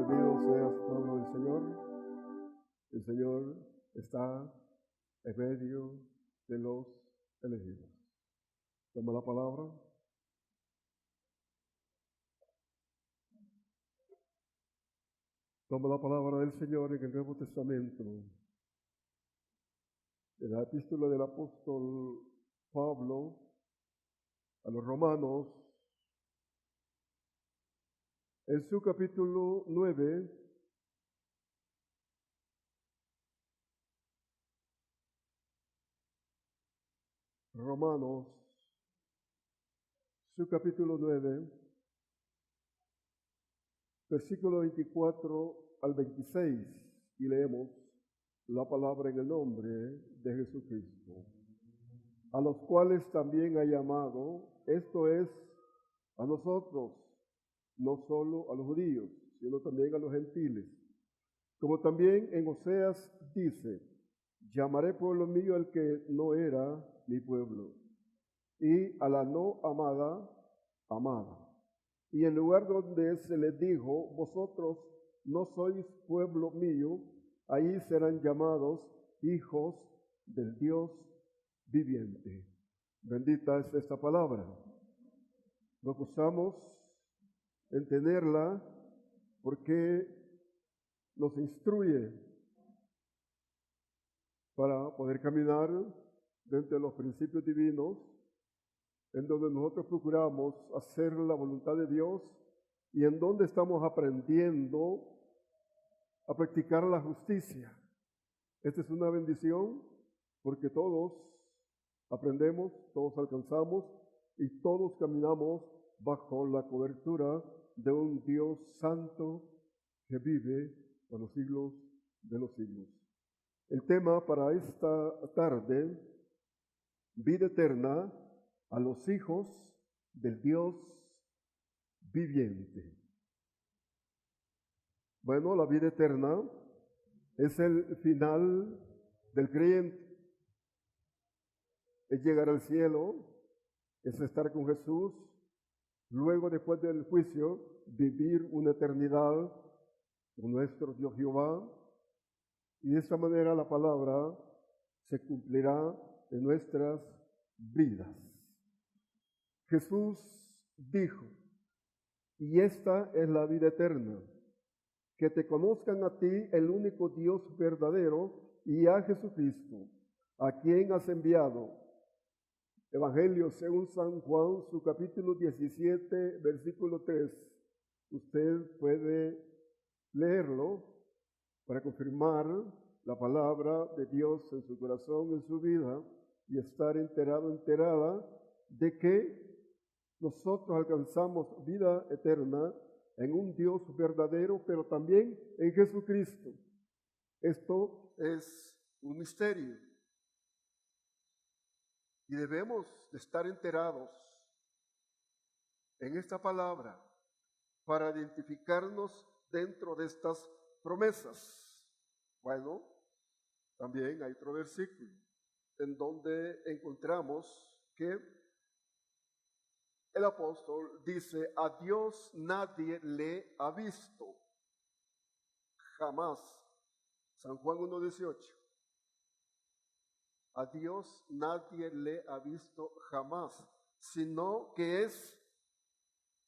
Bendito seas, pueblo del Señor. El Señor está en medio de los elegidos. Toma la palabra. Toma la palabra del Señor en el Nuevo Testamento. En la epístola del apóstol Pablo a los romanos, en su capítulo 9, Romanos, su capítulo 9, versículo 24 al 26, y leemos la palabra en el nombre de Jesucristo, a los cuales también ha llamado, esto es, a nosotros, no solo a los judíos, sino también a los gentiles. Como también en Oseas dice, llamaré pueblo mío al que no era mi pueblo, y a la no amada, amada. Y en lugar donde se les dijo, vosotros no sois pueblo mío, ahí serán llamados hijos del Dios viviente. Bendita es esta palabra. Nos gozamos en tenerla porque nos instruye para poder caminar dentro de los principios divinos, en donde nosotros procuramos hacer la voluntad de Dios y en donde estamos aprendiendo a practicar la justicia. Esta es una bendición porque todos aprendemos, todos alcanzamos y todos caminamos bajo la cobertura de un Dios santo que vive por los siglos de los siglos. El tema para esta tarde, vida eterna a los hijos del Dios viviente. Bueno, la vida eterna es el final del creyente. Es llegar al cielo, es estar con Jesús, luego después del juicio, vivir una eternidad con nuestro Dios Jehová, y de esta manera la palabra se cumplirá en nuestras vidas. Jesús dijo, y esta es la vida eterna, que te conozcan a ti, el único Dios verdadero, y a Jesucristo, a quien has enviado. Evangelio según San Juan, su capítulo 17, versículo 3. Usted puede leerlo para confirmar la palabra de Dios en su corazón, en su vida, y estar enterado, enterada de que nosotros alcanzamos vida eterna en un Dios verdadero, pero también en Jesucristo. Esto es un misterio y debemos de estar enterados en esta palabra para identificarnos dentro de estas promesas. Bueno, también hay otro versículo en donde encontramos que el apóstol dice, a Dios nadie le ha visto, jamás. San Juan 1:18. A Dios nadie le ha visto jamás, sino que es,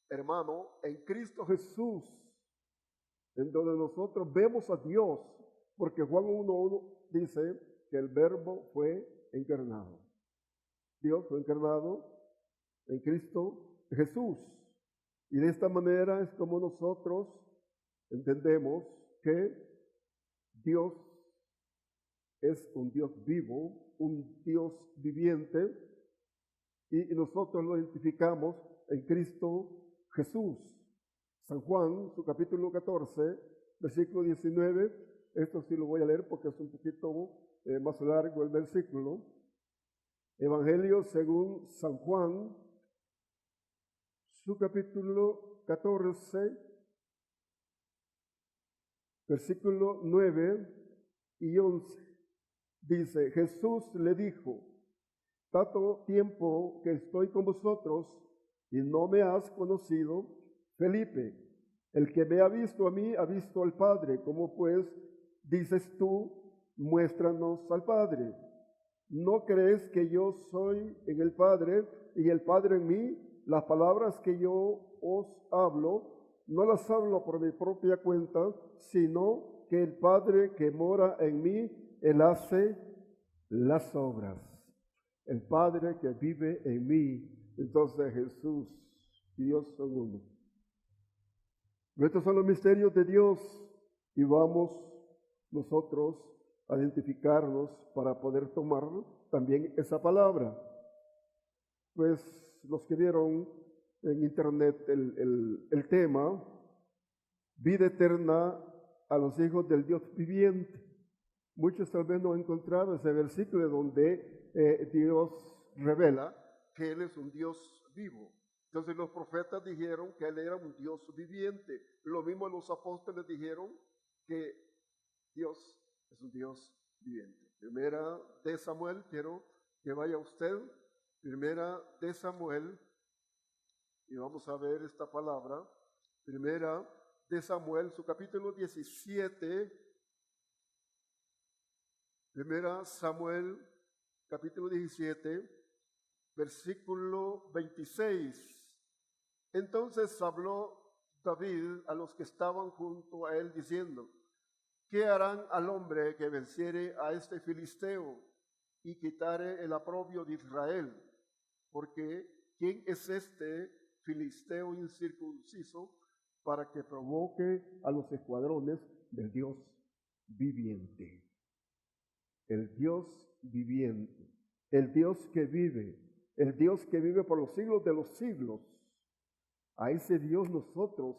hermano, en Cristo Jesús, en donde nosotros vemos a Dios, porque Juan 1:1 dice que el Verbo fue encarnado. Dios fue encarnado en Cristo Jesús. Y de esta manera es como nosotros entendemos que Dios es un Dios vivo, un Dios viviente, y nosotros lo identificamos en Cristo Jesús. San Juan, su capítulo 14, versículo 19, esto sí lo voy a leer porque es un poquito más largo el versículo. Evangelio según San Juan, su capítulo 14, versículo 9 y 11. Dice, Jesús le dijo, tanto tiempo que estoy con vosotros y no me has conocido, Felipe, El que me ha visto a mí, ha visto al Padre. ¿Cómo pues dices tú, muéstranos al Padre? ¿No crees que yo soy en el Padre y el Padre en mí? Las palabras que yo os hablo, no las hablo por mi propia cuenta, sino que el Padre que mora en mí, Él hace las obras. El Padre que vive en mí. Entonces Jesús y Dios son uno. Estos son los misterios de Dios y vamos nosotros a identificarnos para poder tomar también esa palabra. Pues los que vieron en internet el tema, vida eterna a los hijos del Dios viviente. Muchos tal vez no han encontrado ese versículo donde Dios revela que Él es un Dios vivo. Entonces los profetas dijeron que Él era un Dios viviente. Lo mismo los apóstoles dijeron que Dios es un Dios viviente. Primera de Samuel, quiero que vaya usted. Primera de Samuel, y vamos a ver esta palabra. Primera de Samuel, su capítulo 17. Primera Samuel, capítulo 17, versículo 26. Entonces habló David a los que estaban junto a él diciendo: ¿qué harán al hombre que venciere a este filisteo y quitare el oprobio de Israel? Porque ¿quién es este filisteo incircunciso para que provoque a los escuadrones del Dios viviente? El Dios viviente, el Dios que vive por los siglos de los siglos. A ese Dios nosotros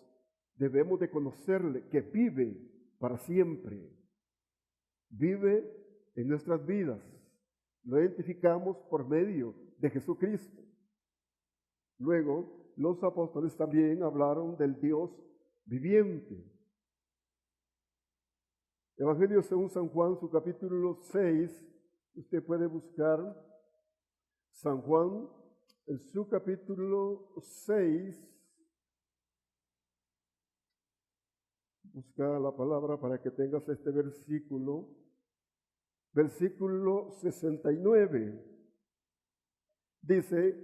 debemos de conocerle, que vive para siempre. Vive en nuestras vidas. Lo identificamos por medio de Jesucristo. Luego, los apóstoles también hablaron del Dios viviente. Evangelio según San Juan, su capítulo 6, usted puede buscar San Juan, en su capítulo 6, busca la palabra para que tengas este versículo, versículo 69, dice: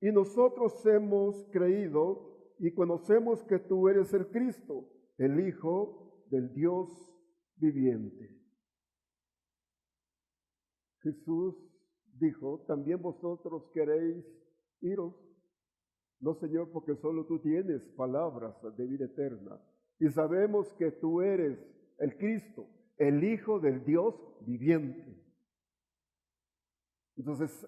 y nosotros hemos creído y conocemos que tú eres el Cristo, el Hijo del Dios viviente. Jesús dijo: ¿también vosotros queréis iros? No, Señor, porque solo tú tienes palabras de vida eterna. Y sabemos que tú eres el Cristo, el Hijo del Dios viviente. Entonces,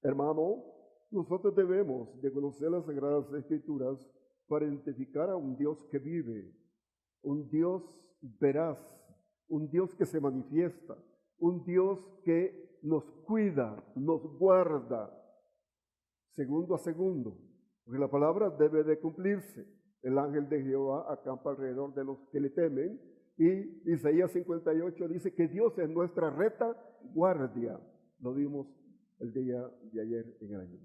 hermano, nosotros debemos de conocer las Sagradas Escrituras para identificar a un Dios que vive, un Dios veraz, un Dios que se manifiesta, un Dios que nos cuida, nos guarda, segundo a segundo, porque la palabra debe de cumplirse. El ángel de Jehová acampa alrededor de los que le temen, y Isaías 58 dice que Dios es nuestra retaguardia. Lo vimos el día de ayer en el año.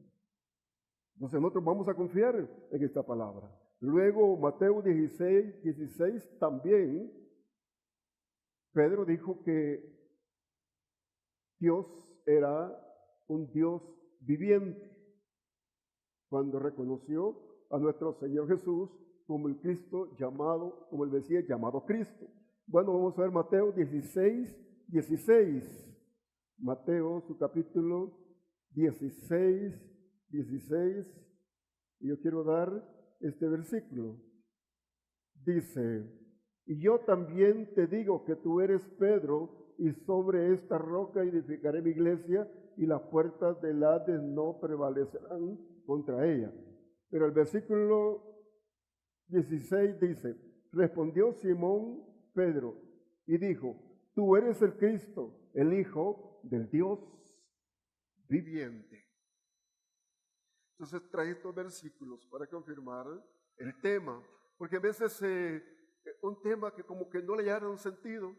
Entonces nosotros vamos a confiar en esta palabra. Luego Mateo 16 también, Pedro dijo que Dios era un Dios viviente cuando reconoció a nuestro Señor Jesús como el Cristo llamado, como el Mesías llamado Cristo. Bueno, vamos a ver Mateo 16. Mateo, su capítulo 16, y yo quiero dar este versículo. Dice: y yo también te digo que tú eres Pedro, y sobre esta roca edificaré mi iglesia, y las puertas del Hades no prevalecerán contra ella. Pero el versículo 16 dice: respondió Simón Pedro y dijo: tú eres el Cristo, el Hijo del Dios viviente. Entonces trae estos versículos para confirmar el tema, porque a veces un tema que como que no le hallaron sentido,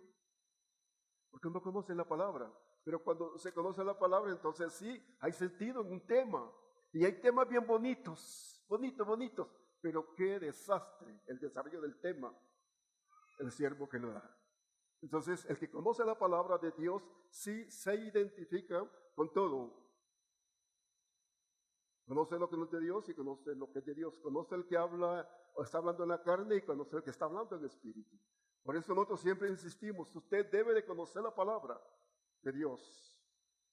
porque no conocen la palabra, pero cuando se conoce la palabra, entonces sí, hay sentido en un tema, y hay temas bien bonitos, bonitos, pero qué desastre el desarrollo del tema, el siervo que lo da. Entonces, el que conoce la palabra de Dios sí se identifica con todo. Conoce lo que no es de Dios y conoce lo que es de Dios. Conoce el que habla o está hablando en la carne y conoce el que está hablando en el espíritu. Por eso nosotros siempre insistimos, usted debe de conocer la palabra de Dios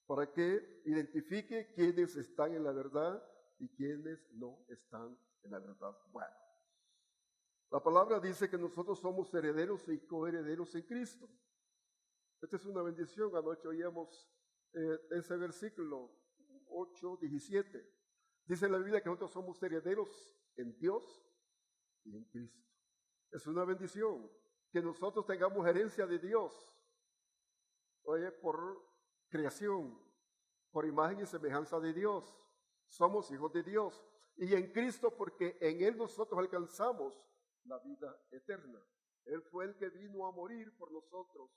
para que identifique quiénes están en la verdad y quiénes no están en la verdad. Bueno, la palabra dice que nosotros somos herederos y coherederos en Cristo. Esta es una bendición. Anoche oíamos ese versículo 8:17. Dice la Biblia que nosotros somos herederos en Dios y en Cristo. Es una bendición que nosotros tengamos herencia de Dios. Oye, por creación, por imagen y semejanza de Dios. Somos hijos de Dios. Y en Cristo, porque en Él nosotros alcanzamos la vida eterna. Él fue el que vino a morir por nosotros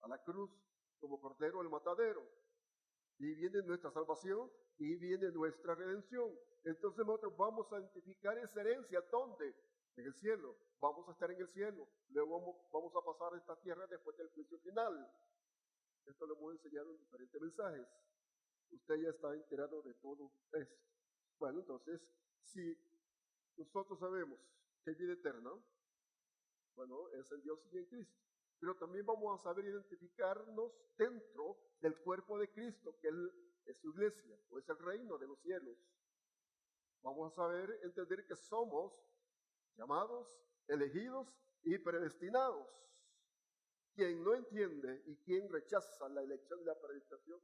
a la cruz como cordero del matadero. Y viene nuestra salvación y viene nuestra redención. Entonces nosotros vamos a identificar esa herencia. ¿Dónde? En el cielo. Vamos a estar en el cielo. Luego vamos a pasar a esta tierra después del juicio final. Esto lo hemos enseñado en diferentes mensajes. Usted ya está enterado de todo esto. Bueno, entonces, si nosotros sabemos que hay vida eterna, bueno, es en Dios y en Cristo. Pero también vamos a saber identificarnos dentro del cuerpo de Cristo, que Él es su iglesia, o es el reino de los cielos. Vamos a saber entender que somos llamados, elegidos y predestinados. Quien no entiende y quien rechaza la elección, la predestinación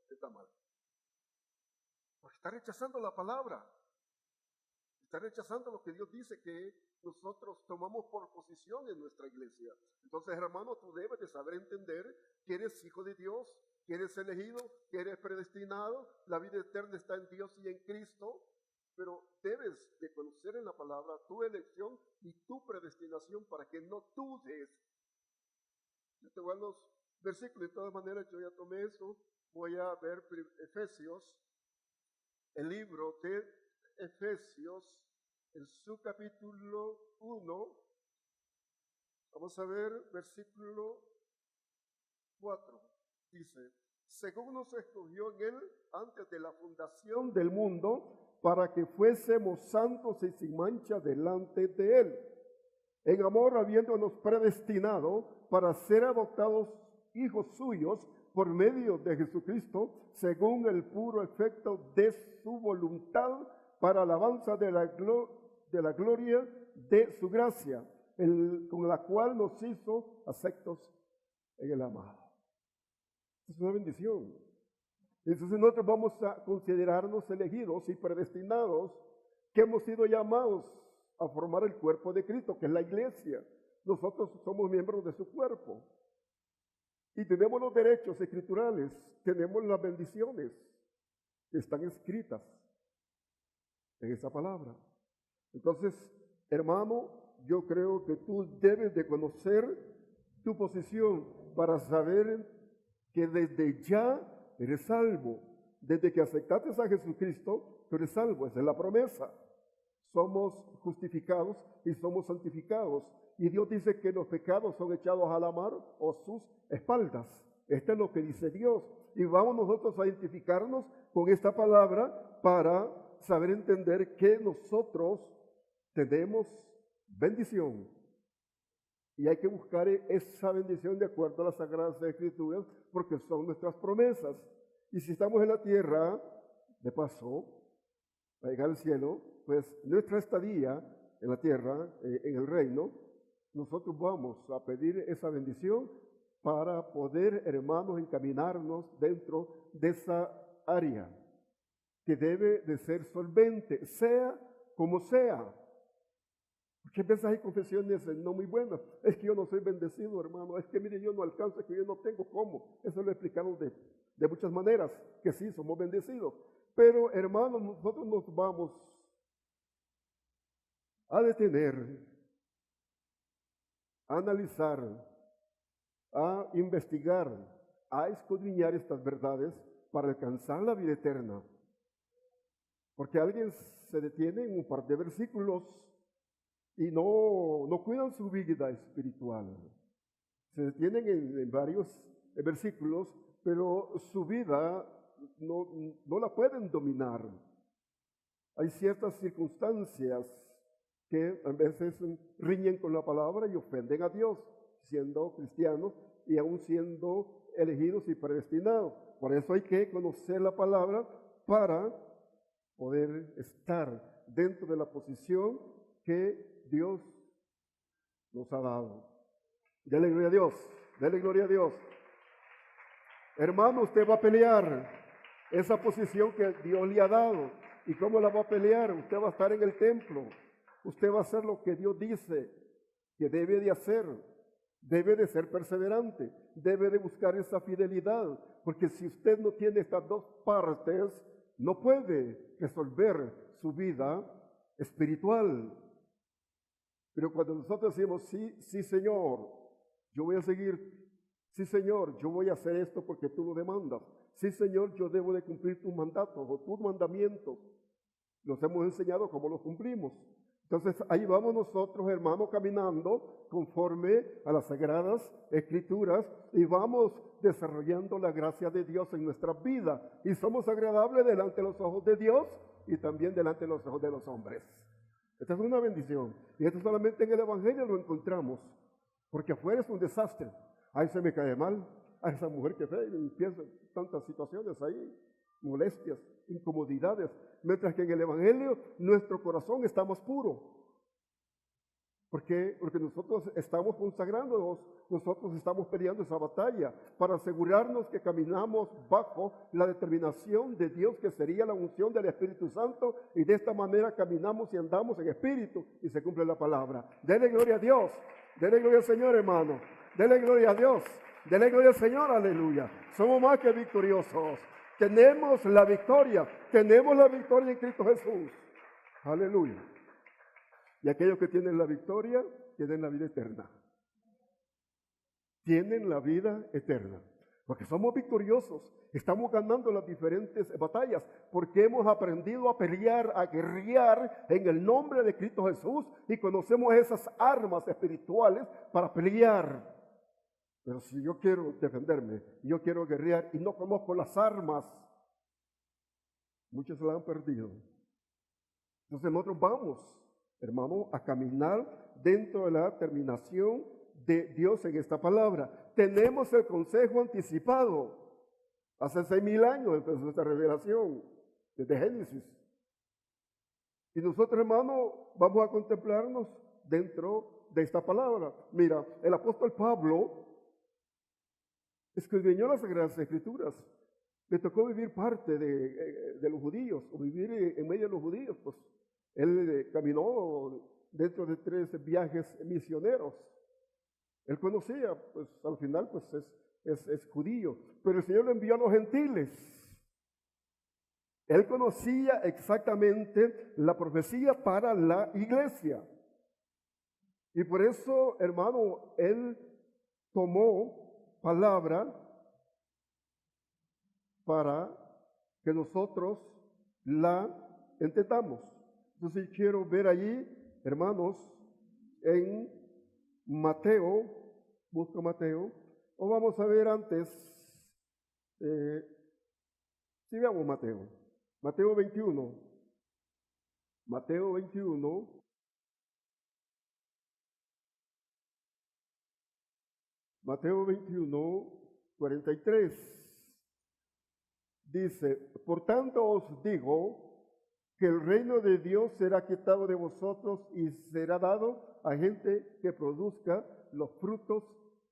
está mal. Porque está rechazando la palabra. Está rechazando lo que Dios dice que nosotros tomamos por posición en nuestra iglesia. Entonces, hermano, tú debes de saber entender que eres hijo de Dios, que eres elegido, que eres predestinado. La vida eterna está en Dios y en Cristo. Pero debes de conocer en la palabra tu elección y tu predestinación para que no dudes. Yo te voy a los versículos, de todas maneras yo ya tomé eso. Voy a ver Efesios, el libro de Efesios, en su capítulo 1. Vamos a ver versículo 4. Dice, según nos escogió en Él antes de la fundación del mundo, para que fuésemos santos y sin mancha delante de Él, en amor habiéndonos predestinado para ser adoptados hijos suyos por medio de Jesucristo, según el puro efecto de su voluntad, para alabanza de la gloria de su gracia, con la cual nos hizo aceptos en el amado. Es una bendición. Entonces nosotros vamos a considerarnos elegidos y predestinados, que hemos sido llamados a formar el cuerpo de Cristo, que es la iglesia. Nosotros somos miembros de su cuerpo. Y tenemos los derechos escriturales, tenemos las bendiciones que están escritas en esa palabra. Entonces, hermano, yo creo que tú debes de conocer tu posición para saber que desde ya eres salvo. Desde que aceptaste a Jesucristo, tú eres salvo. Esa es la promesa. Somos justificados y somos santificados. Y Dios dice que los pecados son echados a la mar o sus espaldas. Esto es lo que dice Dios. Y vamos nosotros a identificarnos con esta palabra para saber entender que nosotros tenemos bendición. Y hay que buscar esa bendición de acuerdo a las Sagradas Escrituras, porque son nuestras promesas. Y si estamos en la tierra, de paso, para llegar al cielo, pues nuestra estadía en la tierra, en el reino, nosotros vamos a pedir esa bendición para poder, hermanos, encaminarnos dentro de esa área que debe de ser solvente, sea como sea. Porque a veces hay confesiones no muy buenas. Es que yo no soy bendecido, hermano. Es que mire, yo no alcanzo, es que yo no tengo cómo. Eso lo explicamos de muchas maneras, que sí, somos bendecidos. Pero, hermanos, nosotros nos vamos a detener, a analizar, a investigar, a escudriñar estas verdades para alcanzar la vida eterna. Porque alguien se detiene en un par de versículos y no cuidan su vida espiritual. Se detienen en varios versículos, pero su vida no la pueden dominar. Hay ciertas circunstancias que a veces riñen con la palabra y ofenden a Dios, siendo cristianos y aún siendo elegidos y predestinados. Por eso hay que conocer la palabra para poder estar dentro de la posición que Dios nos ha dado. Dele gloria a Dios, dele gloria a Dios. Hermano, usted va a pelear esa posición que Dios le ha dado. ¿Y cómo la va a pelear? Usted va a estar en el templo. Usted va a hacer lo que Dios dice que debe de hacer. Debe de ser perseverante. Debe de buscar esa fidelidad. Porque si usted no tiene estas dos partes, no puede resolver su vida espiritual. Pero cuando nosotros decimos, sí Señor, yo voy a seguir. Sí Señor, yo voy a hacer esto porque tú lo demandas. Sí Señor, yo debo de cumplir tus mandatos o tus mandamientos. Nos hemos enseñado cómo los cumplimos. Entonces ahí vamos nosotros, hermanos, caminando conforme a las Sagradas Escrituras y vamos desarrollando la gracia de Dios en nuestra vida. Y somos agradables delante de los ojos de Dios y también delante de los ojos de los hombres. Esta es una bendición. Y esto solamente en el Evangelio lo encontramos. Porque afuera es un desastre. Ay, se me cae mal. A esa mujer que ve y piensa en tantas situaciones ahí, molestias, incomodidades. Mientras que en el Evangelio nuestro corazón está más puro. ¿Por qué? Porque nosotros estamos consagrándonos, nosotros estamos peleando esa batalla para asegurarnos que caminamos bajo la determinación de Dios, que sería la unción del Espíritu Santo, y de esta manera caminamos y andamos en espíritu y se cumple la palabra. Dele gloria a Dios, dele gloria al Señor, hermano, dele gloria a Dios, dele gloria al Señor, aleluya. Somos más que victoriosos, tenemos la victoria en Cristo Jesús, aleluya. Y aquellos que tienen la victoria, tienen la vida eterna. Tienen la vida eterna. Porque somos victoriosos. Estamos ganando las diferentes batallas. Porque hemos aprendido a pelear, a guerrear en el nombre de Cristo Jesús. Y conocemos esas armas espirituales para pelear. Pero si yo quiero defenderme, yo quiero guerrear y no conozco las armas, muchos la han perdido. Entonces nosotros vamos, hermano, a caminar dentro de la terminación de Dios en esta palabra. Tenemos el consejo anticipado. Hace 6,000 años empezó esta revelación, desde Génesis. Y nosotros, hermano, vamos a contemplarnos dentro de esta palabra. Mira, el apóstol Pablo escribió las Sagradas Escrituras. Le tocó vivir parte de los judíos, o vivir en medio de los judíos, pues. Él caminó dentro de 3 viajes misioneros. Él conocía, pues al final, pues es judío. Pero el Señor lo envió a los gentiles. Él conocía exactamente la profecía para la iglesia. Y por eso, hermano, Él tomó palabra para que nosotros la entendamos. Entonces quiero ver allí, hermanos, en Mateo, busco Mateo, o vamos a ver antes, si veamos Mateo 21, Mateo 21, Mateo 21, 43, dice, por tanto os digo, que el reino de Dios será quitado de vosotros y será dado a gente que produzca los frutos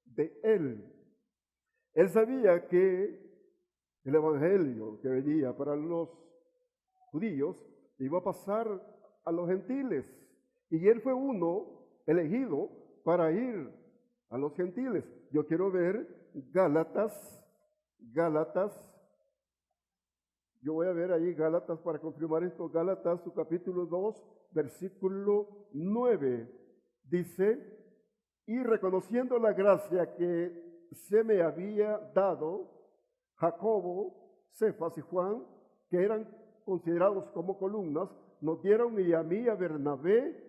de él. Él sabía que el evangelio que venía para los judíos iba a pasar a los gentiles. Y él fue uno elegido para ir a los gentiles. Yo quiero ver Gálatas. Yo voy a ver ahí Gálatas para confirmar esto. Gálatas, su capítulo 2, versículo 9. Dice, y reconociendo la gracia que se me había dado, Jacobo, Cefas y Juan, que eran considerados como columnas, nos dieron y a mí y a Bernabé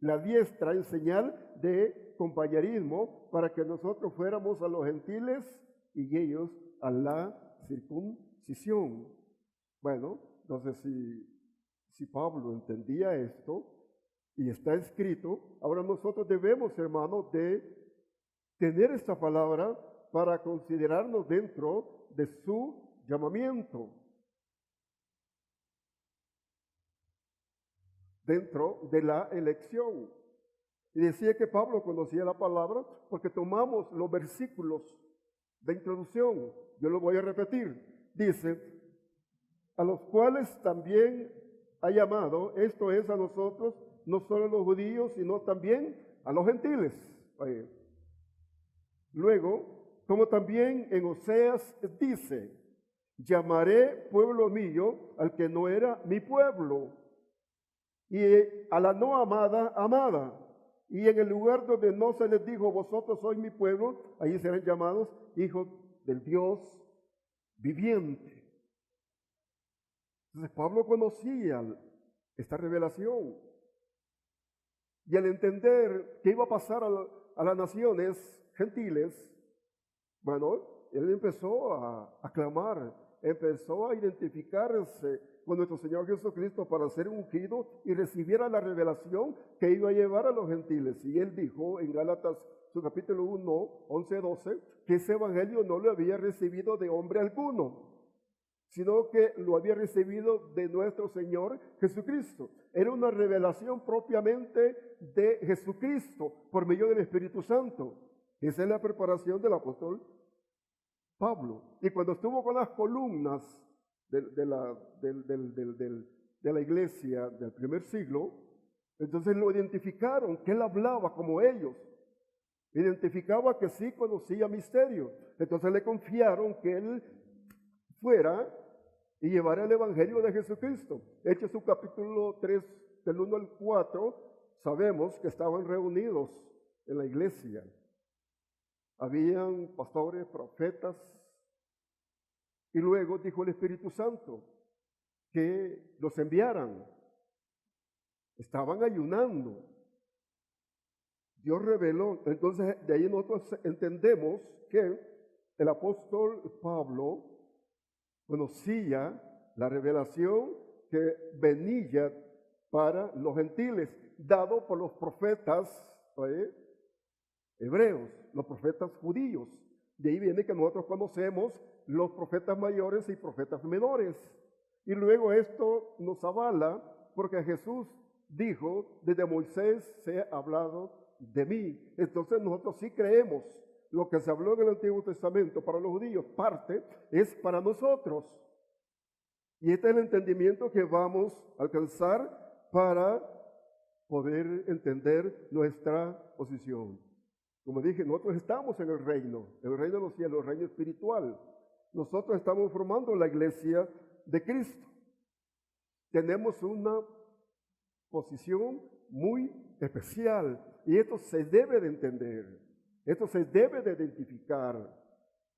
la diestra en señal de compañerismo para que nosotros fuéramos a los gentiles y ellos a la circuncisión. Bueno, entonces si Pablo entendía esto y está escrito, ahora nosotros debemos, hermanos, de tener esta palabra para considerarnos dentro de su llamamiento, dentro de la elección. Y decía que Pablo conocía la palabra porque tomamos los versículos de introducción. Yo lo voy a repetir. Dice, a los cuales también ha llamado, esto es a nosotros, no solo a los judíos, sino también a los gentiles. Luego, como también en Oseas dice, llamaré pueblo mío al que no era mi pueblo, y a la no amada, amada. Y en el lugar donde no se les dijo, vosotros sois mi pueblo, ahí serán llamados hijos del Dios viviente. Entonces Pablo conocía esta revelación. Y al entender que iba a pasar a las naciones gentiles, bueno, él empezó a clamar, empezó a identificarse con nuestro Señor Jesucristo para ser ungido y recibiera la revelación que iba a llevar a los gentiles. Y él dijo en Gálatas, su capítulo 1, 11, 12, que ese evangelio no lo había recibido de hombre alguno, sino que lo había recibido de nuestro Señor Jesucristo. Era una revelación propiamente de Jesucristo por medio del Espíritu Santo. Esa es la preparación del apóstol Pablo. Y cuando estuvo con las columnas de la iglesia del primer siglo, entonces lo identificaron, que él hablaba como ellos. Identificaba que sí conocía misterio. Entonces le confiaron que él fuera y llevara el evangelio de Jesucristo. Hechos su capítulo 3, del 1 al 4, sabemos que estaban reunidos en la iglesia. Habían pastores, profetas, y luego dijo el Espíritu Santo que los enviaran. Estaban ayunando. Dios reveló. Entonces de ahí nosotros entendemos que el apóstol Pablo conocía la revelación que venía para los gentiles, dado por los profetas hebreos, los profetas judíos. De ahí viene que nosotros conocemos los profetas mayores y profetas menores. Y luego esto nos avala porque Jesús dijo, desde Moisés se ha hablado de mí. Entonces nosotros sí creemos lo que se habló en el Antiguo Testamento para los judíos, parte es para nosotros. Y este es el entendimiento que vamos a alcanzar para poder entender nuestra posición. Como dije, nosotros estamos en el reino de los cielos, el reino espiritual. Nosotros estamos formando la iglesia de Cristo. Tenemos una posición muy especial y esto se debe de entender, esto se debe de identificar.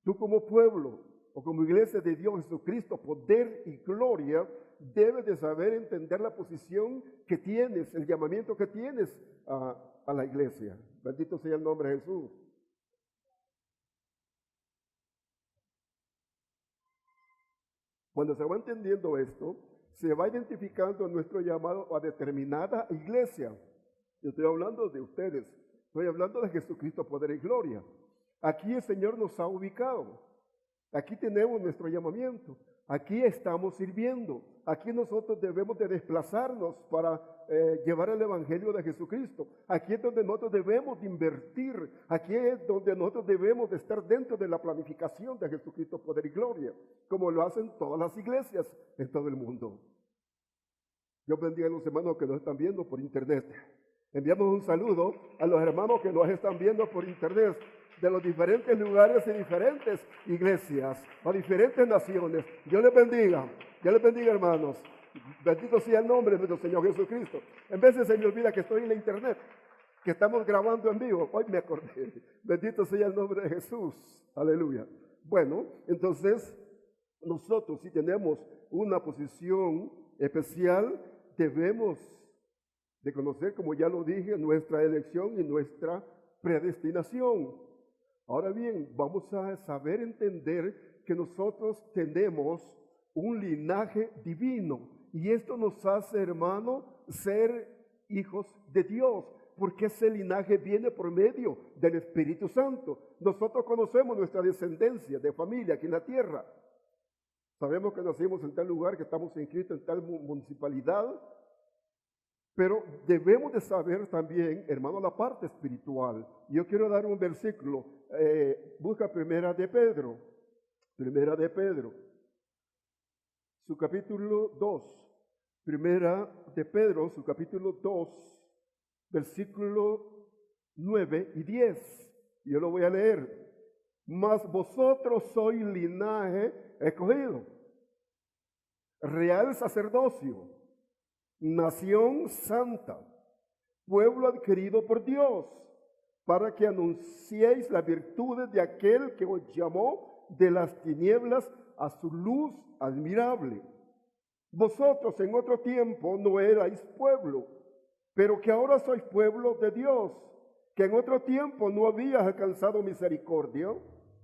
Tú como pueblo o como iglesia de Dios Jesucristo, poder y gloria, debes de saber entender la posición que tienes, el llamamiento que tienes a la iglesia. Bendito sea el nombre de Jesús. Cuando se va entendiendo esto, se va identificando nuestro llamado a determinada iglesia. Yo estoy hablando de ustedes, estoy hablando de Jesucristo, poder y gloria. Aquí el Señor nos ha ubicado. Aquí tenemos nuestro llamamiento. Aquí estamos sirviendo. Aquí nosotros debemos de desplazarnos para llevar el evangelio de Jesucristo. Aquí es donde nosotros debemos de invertir. Aquí es donde nosotros debemos de estar dentro de la planificación de Jesucristo, poder y gloria, como lo hacen todas las iglesias en todo el mundo. Yo bendiga a los hermanos que nos están viendo por internet. Enviamos un saludo a los hermanos que nos están viendo por internet, de los diferentes lugares y diferentes iglesias, a diferentes naciones. Dios les bendiga hermanos. Bendito sea el nombre de nuestro Señor Jesucristo. En veces se me olvida que estoy en la internet, que estamos grabando en vivo. Hoy me acordé. Bendito sea el nombre de Jesús. Aleluya. Bueno, entonces nosotros si tenemos una posición especial, debemos de conocer, como ya lo dije, nuestra elección y nuestra predestinación. Ahora bien, vamos a saber entender que nosotros tenemos un linaje divino y esto nos hace, hermano, ser hijos de Dios, porque ese linaje viene por medio del Espíritu Santo. Nosotros conocemos nuestra descendencia de familia aquí en la tierra. Sabemos que nacimos en tal lugar, que estamos inscritos en tal municipalidad, pero debemos de saber también, hermano, la parte espiritual. Yo quiero dar un versículo. Busca Primera de Pedro, su capítulo 2. Primera de Pedro, su capítulo 2, versículo 9 y 10. Yo lo voy a leer. Mas vosotros sois linaje escogido, real sacerdocio, nación santa, pueblo adquirido por Dios, para que anunciéis las virtudes de aquel que os llamó de las tinieblas a su luz admirable. Vosotros en otro tiempo no erais pueblo, pero que ahora sois pueblo de Dios, que en otro tiempo no habías alcanzado misericordia,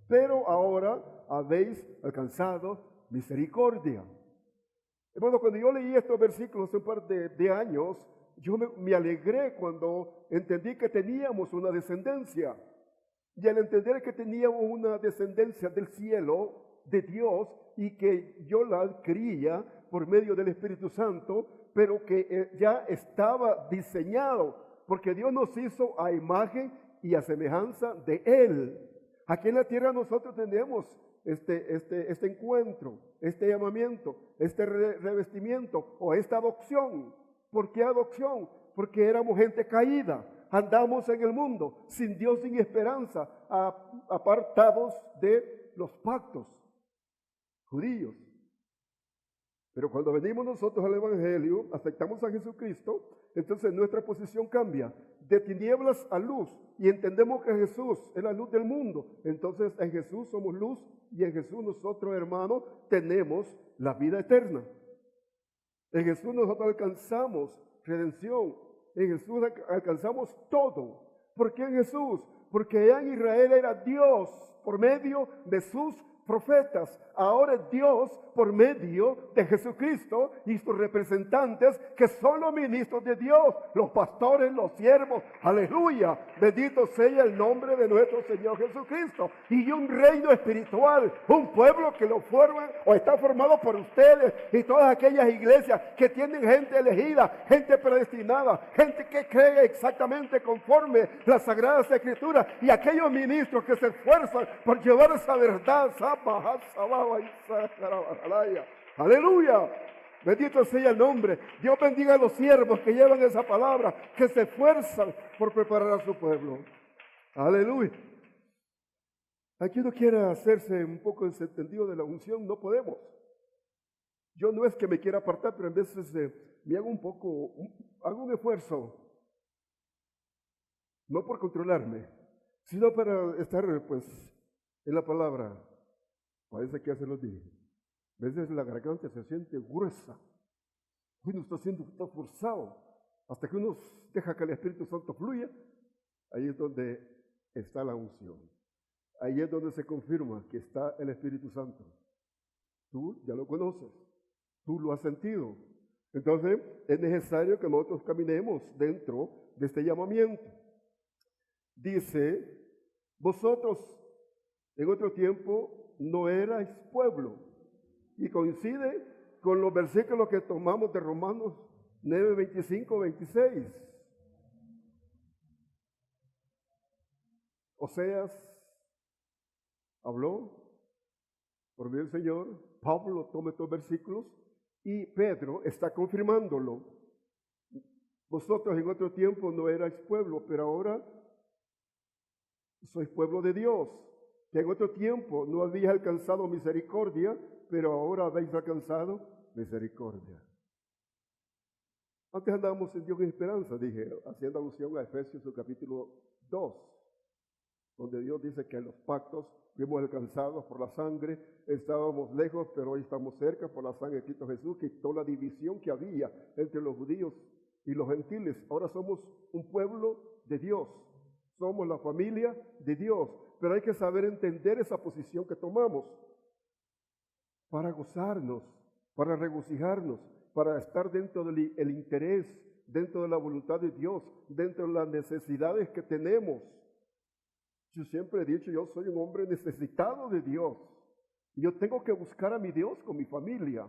pero ahora habéis alcanzado misericordia. Hermano, cuando yo leí estos versículos hace un par de años, yo me alegré cuando entendí que teníamos una descendencia. Y al entender que teníamos una descendencia del cielo, de Dios, y que yo la adquiría por medio del Espíritu Santo, pero que ya estaba diseñado, porque Dios nos hizo a imagen y a semejanza de Él. Aquí en la tierra nosotros tenemos este encuentro, este llamamiento, este revestimiento o esta adopción. ¿Por qué adopción? Porque éramos gente caída, andamos en el mundo sin Dios, sin esperanza, apartados de los pactos judíos. Pero cuando venimos nosotros al Evangelio, aceptamos a Jesucristo, entonces nuestra posición cambia de tinieblas a luz y entendemos que Jesús es la luz del mundo. Entonces en Jesús somos luz y en Jesús nosotros, hermanos, tenemos la vida eterna. En Jesús nosotros alcanzamos redención. En Jesús alcanzamos todo. ¿Por qué en Jesús? Porque allá en Israel era Dios por medio de sus profetas. Ahora es Dios por medio de Jesucristo y sus representantes que son los ministros de Dios, los pastores, los siervos. Aleluya, bendito sea el nombre de nuestro Señor Jesucristo. Y un reino espiritual, un pueblo que lo forma o está formado por ustedes y todas aquellas iglesias que tienen gente elegida, gente predestinada, gente que cree exactamente conforme las Sagradas Escrituras y aquellos ministros que se esfuerzan por llevar esa verdad. Aleluya, bendito sea el nombre. Dios bendiga a los siervos que llevan esa palabra, que se esfuerzan por preparar a su pueblo. Aleluya. Aquí uno quiere hacerse un poco desentendido de la unción, no podemos. Yo no es que me quiera apartar, pero en veces me hago hago un esfuerzo, no por controlarme, sino para estar pues en la palabra. Parece que hace los días. A veces la garganta se siente gruesa. Uno está forzado. Hasta que uno deja que el Espíritu Santo fluya, ahí es donde está la unción. Ahí es donde se confirma que está el Espíritu Santo. Tú ya lo conoces. Tú lo has sentido. Entonces es necesario que nosotros caminemos dentro de este llamamiento. Dice, vosotros en otro tiempo no erais pueblo. Y coincide con los versículos que tomamos de Romanos 9, 25, 26. Oseas habló por medio del Señor, Pablo toma estos versículos y Pedro está confirmándolo. Vosotros en otro tiempo no erais pueblo, pero ahora sois pueblo de Dios. Que en otro tiempo no habéis alcanzado misericordia, pero ahora habéis alcanzado misericordia. Antes andábamos en Dios en esperanza, dije, haciendo alusión a Efesios, su capítulo 2. donde Dios dice que los pactos fuimos alcanzados por la sangre, estábamos lejos, pero hoy estamos cerca por la sangre de Cristo Jesús, quitó la división que había entre los judíos y los gentiles. Ahora somos un pueblo de Dios, somos la familia de Dios, pero hay que saber entender esa posición que tomamos para gozarnos, para regocijarnos, para estar dentro del interés, dentro de la voluntad de Dios, dentro de las necesidades que tenemos. Yo siempre he dicho, yo soy un hombre necesitado de Dios. Y yo tengo que buscar a mi Dios con mi familia.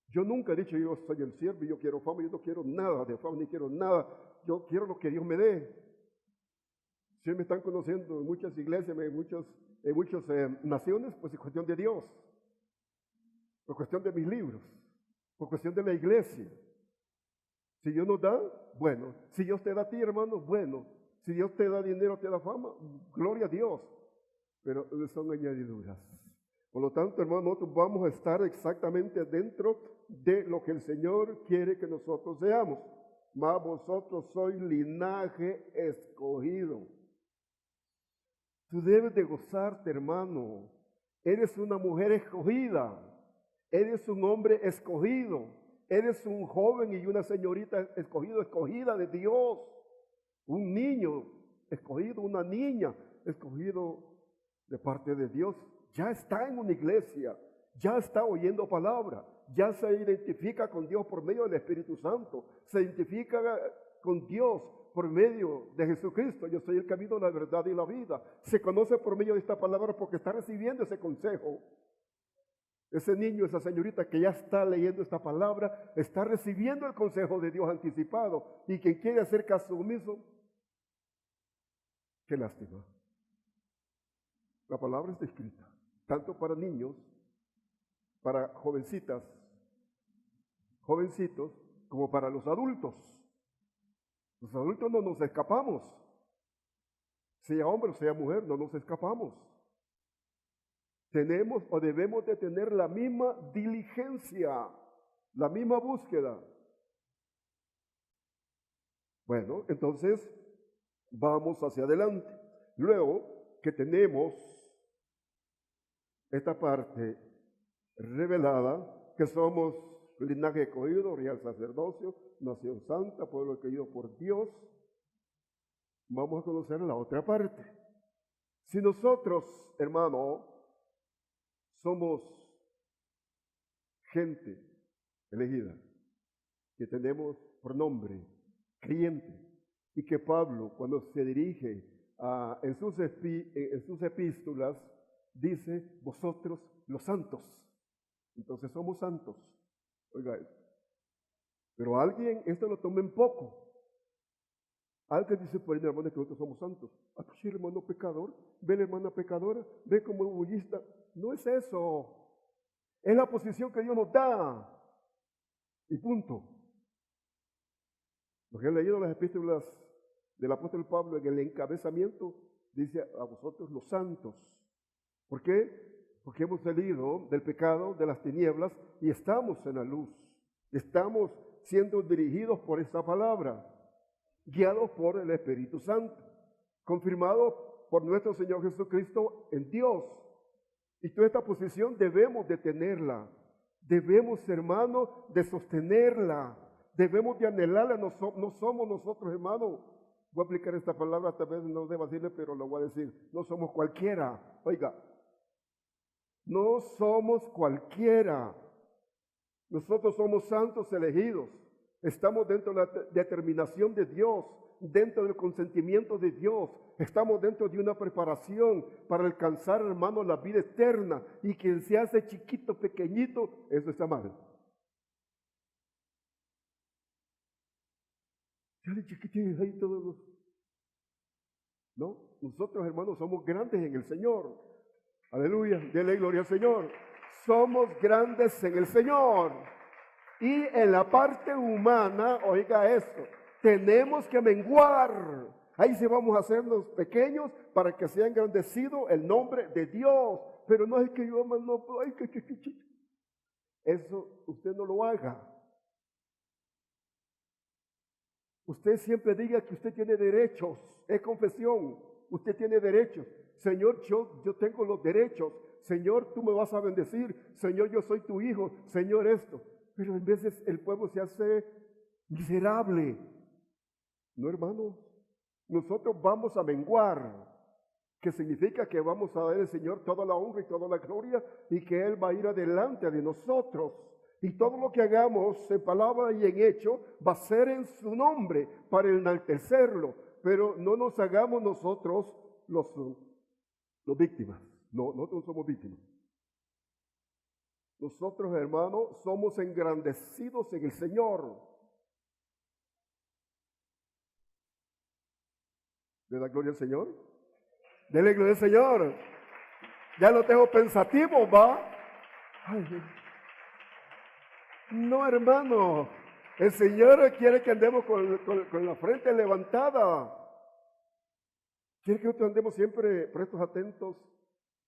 Yo nunca he dicho, yo soy el siervo y yo quiero fama, yo no quiero nada de fama, ni quiero nada. Yo quiero lo que Dios me dé. Si me están conociendo en muchas iglesias, en muchas naciones, pues es cuestión de Dios. Por cuestión de mis libros, por cuestión de la iglesia. Si Dios nos da, bueno. Si Dios te da a ti, hermano, bueno. Si Dios te da dinero, te da fama, gloria a Dios. Pero son añadiduras. Por lo tanto, hermano, nosotros vamos a estar exactamente dentro de lo que el Señor quiere que nosotros seamos. Mas vosotros sois linaje escogido. Tú debes de gozarte, hermano. Eres una mujer escogida. Eres un hombre escogido. Eres un joven y una señorita escogida de Dios. Un niño escogido, una niña escogido de parte de Dios. Ya está en una iglesia, ya está oyendo palabra, ya se identifica con Dios por medio del Espíritu Santo, se identifica con Dios por medio de Jesucristo. Yo soy el camino, la verdad y la vida. Se conoce por medio de esta palabra porque está recibiendo ese consejo. Ese niño, esa señorita que ya está leyendo esta palabra, está recibiendo el consejo de Dios anticipado. Y quien quiere hacer caso omiso, qué lástima. La palabra está escrita, tanto para niños, para jovencitas, jovencitos, como para los adultos. Los adultos no nos escapamos. Sea hombre o sea mujer, no nos escapamos. Tenemos o debemos de tener la misma diligencia, la misma búsqueda. Bueno, entonces vamos hacia adelante. Luego que tenemos esta parte revelada, que somos linaje escogido, real sacerdocio, nación santa, pueblo escogido por Dios, vamos a conocer la otra parte. Si nosotros, hermano, somos gente elegida, que tenemos por nombre creyente, y que Pablo, cuando se dirige en sus epístolas, dice, vosotros los santos. Entonces somos santos. Oiga esto. Pero alguien, esto lo toma en poco. Alguien dice por ahí, hermano, que nosotros somos santos. Ah, pues sí, hermano pecador. Ve la hermana pecadora, ve como bullista. No es eso. Es la posición que Dios nos da. Y punto. Los que han leído las epístolas del apóstol Pablo en el encabezamiento, dice a vosotros los santos. ¿Por qué? Porque hemos salido del pecado, de las tinieblas, y estamos en la luz. Estamos siendo dirigidos por esta palabra, guiados por el Espíritu Santo, confirmados por nuestro Señor Jesucristo en Dios. Y toda esta posición debemos de tenerla. Debemos, hermanos, de sostenerla. Debemos de anhelarla. No somos nosotros, hermanos. Voy a aplicar esta palabra, tal vez no deba decirle, pero lo voy a decir. No somos cualquiera. Oiga, no somos cualquiera. Nosotros somos santos elegidos. Estamos dentro de la determinación de Dios, dentro del consentimiento de Dios. Estamos dentro de una preparación para alcanzar, hermano, la vida eterna. Y quien se hace chiquito, pequeñito, eso está mal. Sale chiquitines ahí todos los... No, nosotros, hermanos, somos grandes en el Señor. Aleluya, denle gloria al Señor. Somos grandes en el Señor. Y en la parte humana, oiga esto, tenemos que menguar. Ahí sí vamos a hacernos pequeños para que sea engrandecido el nombre de Dios. Pero no es que yo no puedo, eso usted no lo haga. Usted siempre diga que usted tiene derechos, es confesión. usted tiene derechos. Señor, yo tengo los derechos. Señor, tú me vas a bendecir. Señor, yo soy tu hijo. Señor, esto. Pero en veces el pueblo se hace miserable. No, hermano. Nosotros vamos a menguar, que significa que vamos a dar al Señor toda la honra y toda la gloria y que Él va a ir adelante de nosotros. Y todo lo que hagamos en palabra y en hecho va a ser en su nombre para enaltecerlo. Pero no nos hagamos nosotros los víctimas. No, nosotros somos víctimas. Nosotros, hermanos, somos engrandecidos en el Señor. ¿Le da gloria al Señor? Dele gloria al Señor. Ya lo tengo pensativo, ¿va? Ay, no, hermano. El Señor quiere que andemos con la frente levantada. Quiere que nosotros andemos siempre prestos, atentos,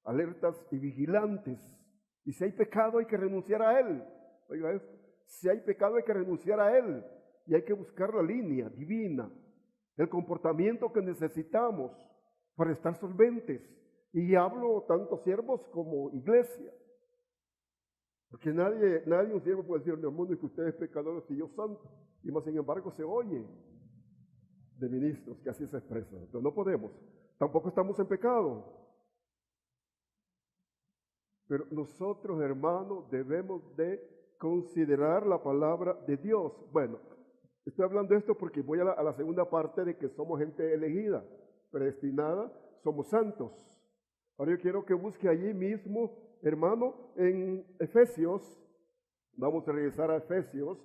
alertas y vigilantes. Y si hay pecado hay que renunciar a él. Oiga esto. Si hay pecado hay que renunciar a él. Y hay que buscar la línea divina. El comportamiento que necesitamos para estar solventes. Y hablo tanto siervos como iglesia. Porque nadie un siervo puede decir, mi mundo, que usted es pecador y yo santo. Y más sin embargo se oye de ministros que así se expresan. Entonces no podemos. Tampoco estamos en pecado. Pero nosotros, hermanos, debemos de considerar la palabra de Dios. Bueno, estoy hablando de esto porque voy a la segunda parte de que somos gente elegida, predestinada, somos santos. Ahora yo quiero que busque allí mismo, hermano, en Efesios. Vamos a regresar a Efesios.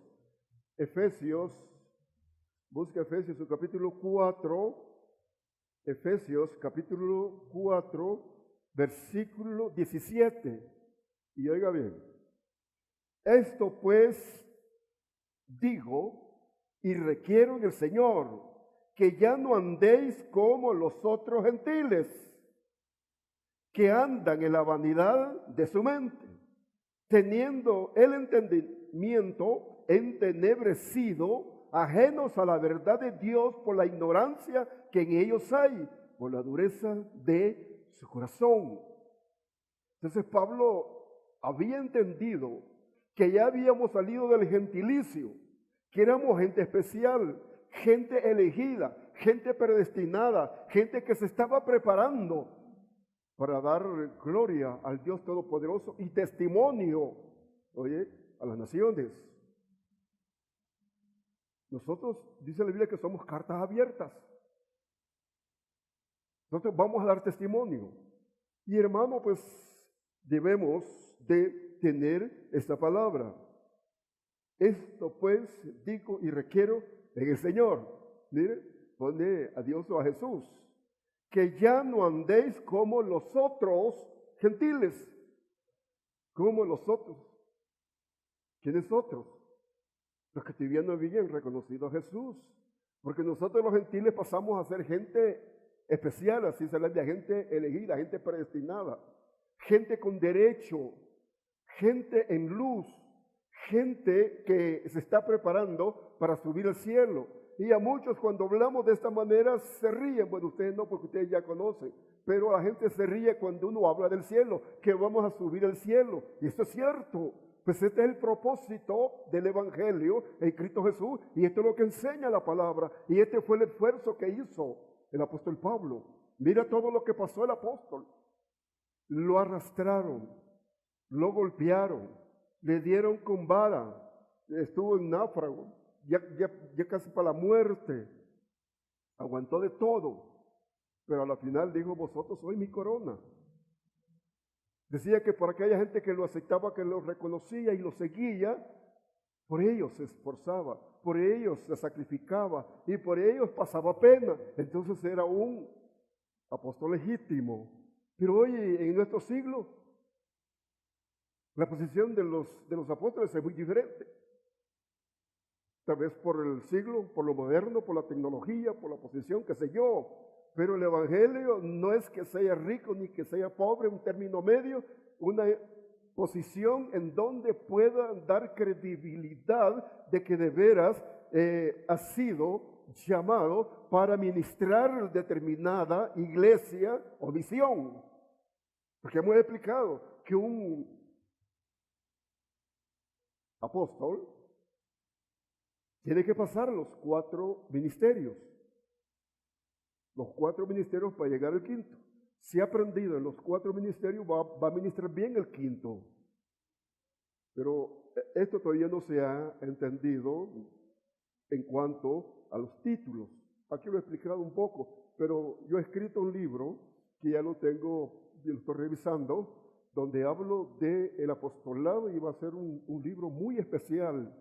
Busca Efesios, su capítulo 4. Efesios, capítulo 4, versículo 17. Y oiga bien. Esto pues digo y requiero en el Señor, que ya no andéis como los otros gentiles, que andan en la vanidad de su mente, teniendo el entendimiento entenebrecido, ajenos a la verdad de Dios por la ignorancia que en ellos hay, por la dureza de su corazón. Entonces Pablo había entendido que ya habíamos salido del gentilicio, que éramos gente especial, gente elegida, gente predestinada, gente que se estaba preparando para dar gloria al Dios Todopoderoso y testimonio, oye, a las naciones. Nosotros, dice la Biblia, que somos cartas abiertas. Nosotros vamos a dar testimonio. Y hermano, pues debemos de tener esta palabra. Esto pues digo y requiero en el Señor. Mire, pone a Dios o a Jesús. Que ya no andéis como los otros gentiles. Como los otros. ¿Quiénes otros? Los que todavía no habían reconocido a Jesús. Porque nosotros los gentiles pasamos a ser gente especial, así se le llama, gente elegida, gente predestinada, gente con derecho, gente en luz, gente que se está preparando para subir al cielo. Y a muchos cuando hablamos de esta manera se ríen. Bueno, ustedes no, porque ustedes ya conocen, pero la gente se ríe cuando uno habla del cielo, que vamos a subir al cielo. Y esto es cierto. Pues este es el propósito del Evangelio en Cristo Jesús, y esto es lo que enseña la palabra, y este fue el esfuerzo que hizo el apóstol Pablo. Mira todo lo que pasó el apóstol. Lo arrastraron, lo golpearon, le dieron con vara, estuvo en náufrago, ya casi para la muerte, aguantó de todo, pero a la final dijo, vosotros sois mi corona. Decía que por aquella gente que lo aceptaba, que lo reconocía y lo seguía, por ellos se esforzaba, por ellos se sacrificaba y por ellos pasaba pena. Entonces era un apóstol legítimo. Pero hoy en nuestro siglo, la posición de los apóstoles es muy diferente. Tal vez por el siglo, por lo moderno, por la tecnología, por la posición, qué sé yo. Pero el Evangelio no es que sea rico ni que sea pobre, un término medio, una posición en donde pueda dar credibilidad de que de veras ha sido llamado para ministrar determinada iglesia o misión. Porque hemos explicado que un apóstol tiene que pasar los 4 ministerios. Los 4 ministerios para llegar al quinto. Si ha aprendido en los 4 ministerios, va a ministrar bien el quinto. Pero esto todavía no se ha entendido en cuanto a los títulos. Aquí lo he explicado un poco, pero yo he escrito un libro que ya lo estoy revisando, donde hablo del apostolado, y va a ser un libro muy especial,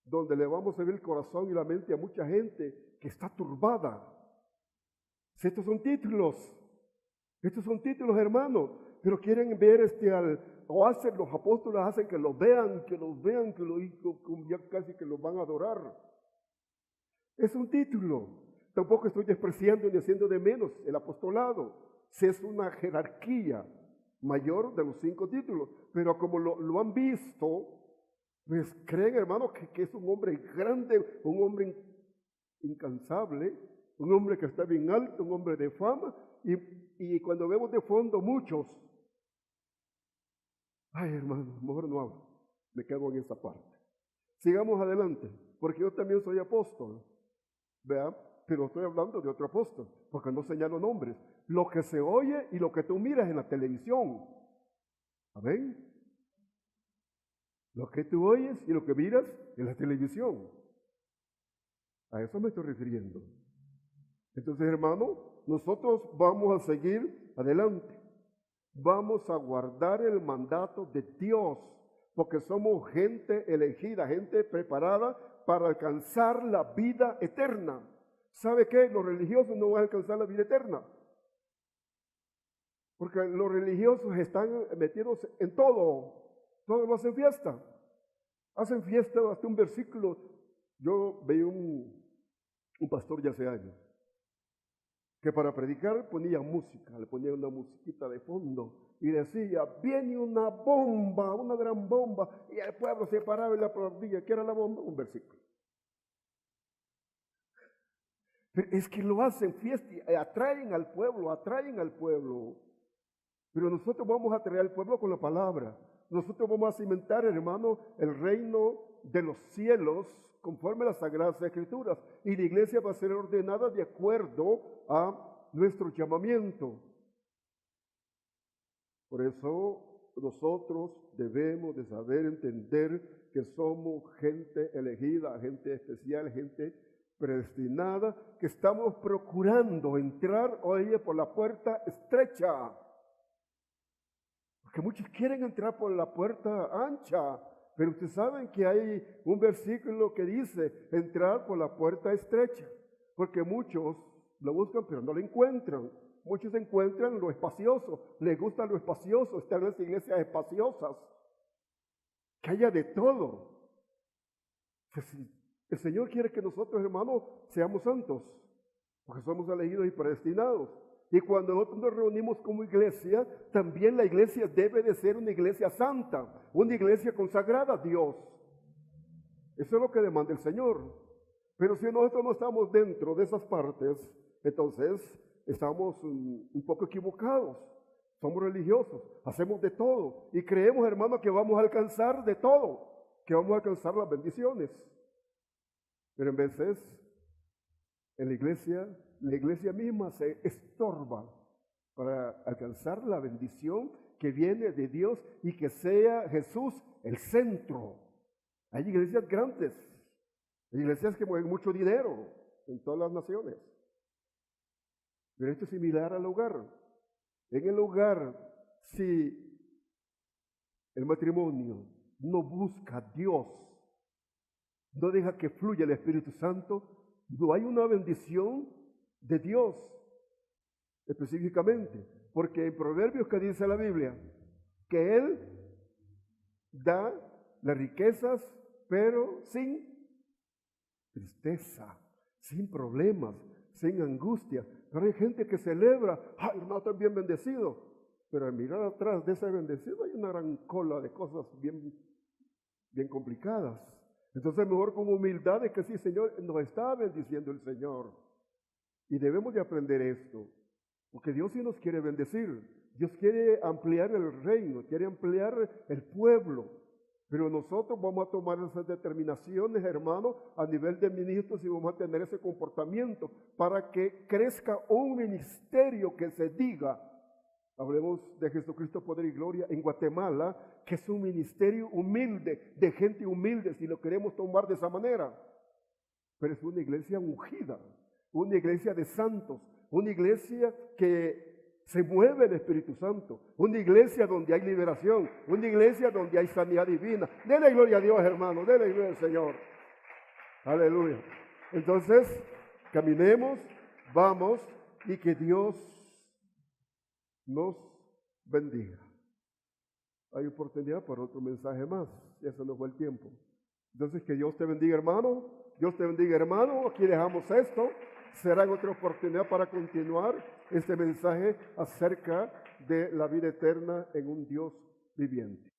donde le vamos a abrir el corazón y la mente a mucha gente que está turbada. Si estos son títulos, hermanos, pero quieren ver los apóstoles hacen que los vean, ya casi que los van a adorar. Es un título. Tampoco estoy despreciando ni haciendo de menos el apostolado. Si es una jerarquía mayor de los 5 títulos, pero como lo han visto, pues creen, hermanos, que es un hombre grande, un hombre incansable, un hombre que está bien alto, un hombre de fama, y cuando vemos de fondo muchos, ay, hermano, mejor no hablo, me quedo en esa parte. Sigamos adelante, porque yo también soy apóstol, ¿vea? Pero estoy hablando de otro apóstol, porque no señalo nombres. Lo que se oye y lo que tú miras en la televisión, ¿amén? Lo que tú oyes y lo que miras en la televisión. A eso me estoy refiriendo. Entonces, hermano, nosotros vamos a seguir adelante. Vamos a guardar el mandato de Dios, porque somos gente elegida, gente preparada para alcanzar la vida eterna. ¿Sabe qué? Los religiosos no van a alcanzar la vida eterna. Porque los religiosos están metidos en todo. Todo lo hacen fiesta. Hacen fiesta hasta un versículo. Yo veía un pastor ya hace años, que para predicar ponía música, le ponía una musiquita de fondo y decía, viene una bomba, una gran bomba, y el pueblo se paraba y le aplaudía. ¿Qué era la bomba? Un versículo. Pero es que lo hacen fiesta, atraen al pueblo. Pero nosotros vamos a atraer al pueblo con la palabra. Nosotros vamos a cimentar, hermano, el reino de los cielos conforme a las Sagradas Escrituras. Y la iglesia va a ser ordenada de acuerdo a nuestro llamamiento. Por eso nosotros debemos de saber entender que somos gente elegida, gente especial, gente predestinada, que estamos procurando entrar, oye, por la puerta estrecha. Porque muchos quieren entrar por la puerta ancha, pero ustedes saben que hay un versículo que dice entrar por la puerta estrecha, porque muchos lo buscan pero no lo encuentran. Muchos encuentran lo espacioso, les gusta lo espacioso, están en las iglesias espaciosas, que haya de todo. El Señor quiere que nosotros, hermanos, seamos santos, porque somos elegidos y predestinados. Y cuando nosotros nos reunimos como iglesia, también la iglesia debe de ser una iglesia santa, una iglesia consagrada a Dios. Eso es lo que demanda el Señor. Pero si nosotros no estamos dentro de esas partes, entonces estamos un poco equivocados. Somos religiosos, hacemos de todo y creemos, hermano, que vamos a alcanzar de todo, que vamos a alcanzar las bendiciones. Pero en veces, en la iglesia misma se estorba para alcanzar la bendición que viene de Dios y que sea Jesús el centro. Hay iglesias grandes, hay iglesias que mueven mucho dinero en todas las naciones. Pero esto es similar al hogar. En el hogar, si el matrimonio no busca a Dios, no deja que fluya el Espíritu Santo, no hay una bendición de Dios específicamente. Porque en Proverbios, que dice la Biblia, que Él da las riquezas, pero sin tristeza, sin problemas, sin angustia. Pero hay gente que celebra, ay, hermano, estoy bien bendecido. Pero al mirar atrás de ese bendecido hay una gran cola de cosas bien complicadas. Entonces mejor con humildad es que sí, Señor, nos está bendiciendo el Señor. Y debemos de aprender esto, porque Dios sí nos quiere bendecir. Dios quiere ampliar el reino, quiere ampliar el pueblo. Pero nosotros vamos a tomar esas determinaciones, hermanos, a nivel de ministros y vamos a tener ese comportamiento para que crezca un ministerio que se diga. Hablemos de Jesucristo, poder y gloria en Guatemala, que es un ministerio humilde, de gente humilde, si lo queremos tomar de esa manera. Pero es una iglesia ungida, una iglesia de santos, una iglesia que se mueve el Espíritu Santo, una iglesia donde hay liberación, una iglesia donde hay sanidad divina. Dele gloria a Dios, hermano, dele gloria al Señor. Aleluya. Entonces, caminemos, vamos, y que Dios nos bendiga. Hay oportunidad para otro mensaje más, ya se nos fue el tiempo. Entonces, que Dios te bendiga, hermano. Dios te bendiga, hermano. Aquí dejamos esto. Será en otra oportunidad para continuar este mensaje acerca de la vida eterna en un Dios viviente.